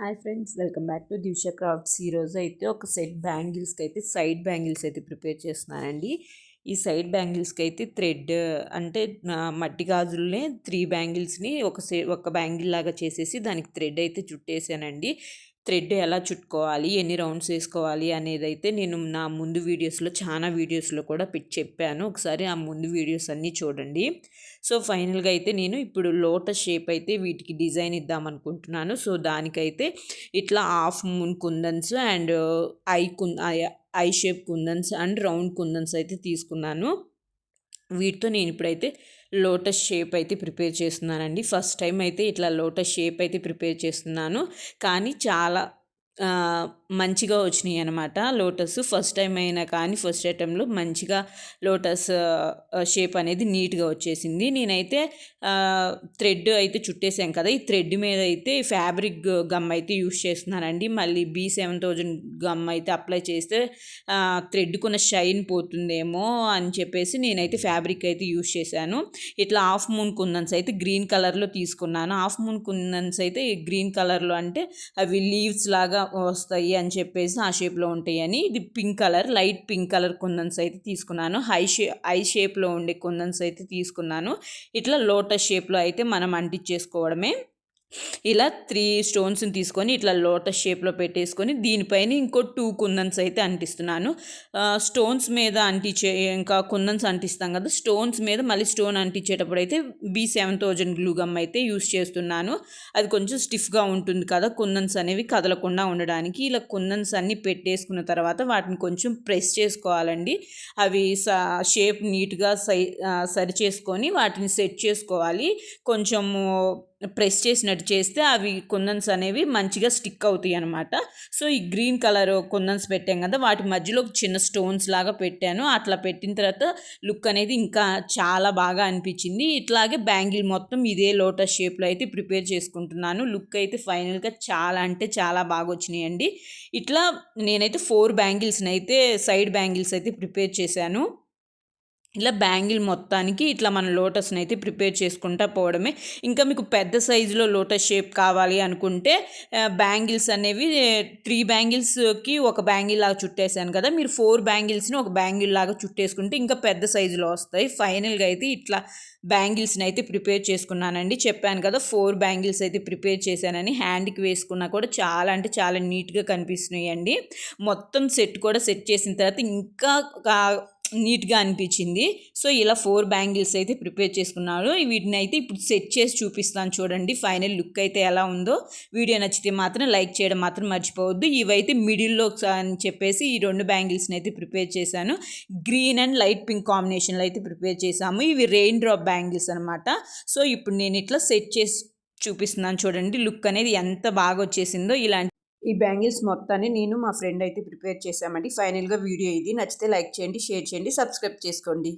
Hi friends, welcome back to Divya crafts. ఈరోజు అయితే ఒక సెట్ బ్యాంగిల్స్కి అయితే సైడ్ బ్యాంగిల్స్ అయితే ప్రిపేర్ చేస్తున్నానండి. ఈ సైడ్ బ్యాంగిల్స్కి అయితే థ్రెడ్ అంటే మట్టి గాజులనే 3 బ్యాంగిల్స్ని ఒక బ్యాంగిల్ లాగా చేసేసి దానికి థ్రెడ్ అయితే చుట్టేసానండి. థ్రెడ్ ఎలా చుట్టుకోవాలి, ఎన్ని రౌండ్స్ వేసుకోవాలి అనేది అయితే నేను నా ముందు చాలా వీడియోస్లో కూడా చెప్పాను. ఒకసారి ఆ ముందు వీడియోస్ అన్నీ చూడండి. సో ఫైనల్గా అయితే నేను ఇప్పుడు లోటస్ షేప్ అయితే వీటికి డిజైన్ ఇద్దాం అనుకుంటున్నాను. సో దానికైతే ఇట్లా half moon kundans and eye shape kundans and round kundans అయితే తీసుకున్నాను. వీటితో నేను ఇప్పుడైతే లోటస్ షేప్ అయితే ప్రిపేర్ చేస్తున్నానండి. ఫస్ట్ టైం అయితే ఇట్లా లోటస్ షేప్ అయితే ప్రిపేర్ చేస్తున్నాను, కానీ చాలా మంచిగా వచ్చినాయి అనమాట. లోటస్ ఫస్ట్ టైం అయినా కానీ ఫస్ట్ అటెంప్ట్లో మంచిగా లోటస్ షేప్ అనేది నీట్గా వచ్చేసింది. నేనైతే థ్రెడ్ అయితే చుట్టేసాం కదా, ఈ థ్రెడ్ మీద అయితే ఫ్యాబ్రిక్ గమ్ అయితే యూస్ చేస్తున్నానండి. మళ్ళీ B7000 గమ్ అయితే అప్లై చేస్తే థ్రెడ్కున్న షైన్ పోతుందేమో అని చెప్పేసి నేనైతే ఫ్యాబ్రిక్ అయితే యూస్ చేశాను. ఇట్లా హాఫ్ మూన్ కుందన్స్ అయితే గ్రీన్ కలర్లో తీసుకున్నాను. హాఫ్ మూన్ కుందన్స్ అయితే గ్రీన్ కలర్లో అంటే అవి లీవ్స్ లాగా వస్తాయి అని చెప్పేసి ఆ షేప్లో ఉంటాయని, ఇది pink colour, light pink colour kundans అయితే తీసుకున్నాను. ఐ షేప్లో ఉండే కుందన్స్ అయితే తీసుకున్నాను. ఇట్లా లోటస్ షేప్లో అయితే మనం అంటించేసుకోవడమే. ఇలా 3 స్టోన్స్ని తీసుకొని ఇట్లా లోటస్ షేప్లో పెట్టేసుకొని దీనిపైన ఇంకో 2 కుందన్స్ అయితే అంటిస్తున్నాను. స్టోన్స్ మీద ఇంకా కుందన్స్ అంటిస్తాం కదా, స్టోన్స్ మీద మళ్ళీ స్టోన్ అంటించేటప్పుడు అయితే B7000 గ్లూ గమ్ అయితే యూస్ చేస్తున్నాను. అది కొంచెం స్టిఫ్గా ఉంటుంది కదా, కుందన్స్ అనేవి కదలకుండా ఉండడానికి. ఇలా కుందన్స్ అన్నీ పెట్టేసుకున్న తర్వాత వాటిని కొంచెం ప్రెస్ చేసుకోవాలండి. అవి షేప్ నీట్గా సరి చేసుకొని వాటిని సెట్ చేసుకోవాలి. కొంచెము ప్రెస్ చేసినట్టు చేస్తే అవి కుందన్స్ అనేవి మంచిగా స్టిక్ అవుతాయి అనమాట. సో ఈ గ్రీన్ కలర్ కుందన్స్ పెట్టాం కదా, వాటి మధ్యలో చిన్న స్టోన్స్ లాగా పెట్టాను. అట్లా పెట్టిన తర్వాత లుక్ అనేది ఇంకా చాలా బాగా అనిపించింది. ఇట్లాగే బ్యాంగిల్ మొత్తం ఇదే లోటస్ షేప్లో అయితే ప్రిపేర్ చేసుకుంటున్నాను. లుక్ అయితే ఫైనల్గా చాలా అంటే చాలా బాగా వచ్చినాయండి. ఇట్లా నేనైతే 4 బ్యాంగిల్స్ని అయితే సైడ్ బ్యాంగిల్స్ అయితే ప్రిపేర్ చేశాను. ఇలా బ్యాంగిల్ మొత్తానికి ఇట్లా మన లోటస్ని అయితే ప్రిపేర్ చేసుకుంటా పోవడమే. ఇంకా మీకు పెద్ద సైజులో లోటస్ షేప్ కావాలి అనుకుంటే బ్యాంగిల్స్ అనేవి 3 బ్యాంగిల్స్కి ఒక బ్యాంగిల్ లాగా చుట్టేసాను కదా, మీరు 4 బ్యాంగిల్స్ని ఒక బ్యాంగిల్ లాగా చుట్టేసుకుంటే ఇంకా పెద్ద సైజులో వస్తాయి. ఫైనల్గా అయితే ఇట్లా బ్యాంగిల్స్ని అయితే ప్రిపేర్ చేసుకున్నానండి. చెప్పాను కదా 4 బ్యాంగిల్స్ అయితే ప్రిపేర్ చేశానని. హ్యాండ్కి వేసుకున్నా కూడా చాలా అంటే చాలా నీట్గా కనిపిస్తున్నాయండి. మొత్తం సెట్ కూడా సెట్ చేసిన తర్వాత ఇంకా నీట్గా అనిపించింది. సో ఇలా 4 బ్యాంగిల్స్ అయితే ప్రిపేర్ చేసుకున్నాను. వీటిని అయితే ఇప్పుడు సెట్ చేసి చూపిస్తాను చూడండి ఫైనల్ లుక్ అయితే ఎలా ఉందో. వీడియో నచ్చితే మాత్రం లైక్ చేయడం మాత్రం మర్చిపోవద్దు. ఇవైతే మిడిల్లో అని చెప్పేసి ఈ 2 బ్యాంగిల్స్ని అయితే ప్రిపేర్ చేశాను. గ్రీన్ అండ్ లైట్ పింక్ కాంబినేషన్లో అయితే ప్రిపేర్ చేశాము. ఇవి రెయిన్ డ్రాప్ బ్యాంగిల్స్ అనమాట. సో ఇప్పుడు నేను ఇట్లా సెట్ చేసి చూపిస్తున్నాను చూడండి, లుక్ అనేది ఎంత బాగా వచ్చేసిందో. ఈ బ్యాంగిల్స్ మొత్తాన్ని నేను మా ఫ్రెండ్ అయితే ప్రిపేర్ చేశామండి. ఫైనల్గా వీడియో ఇది. నచ్చితే లైక్ చేయండి, షేర్ చేయండి, సబ్స్క్రైబ్ చేసుకోండి.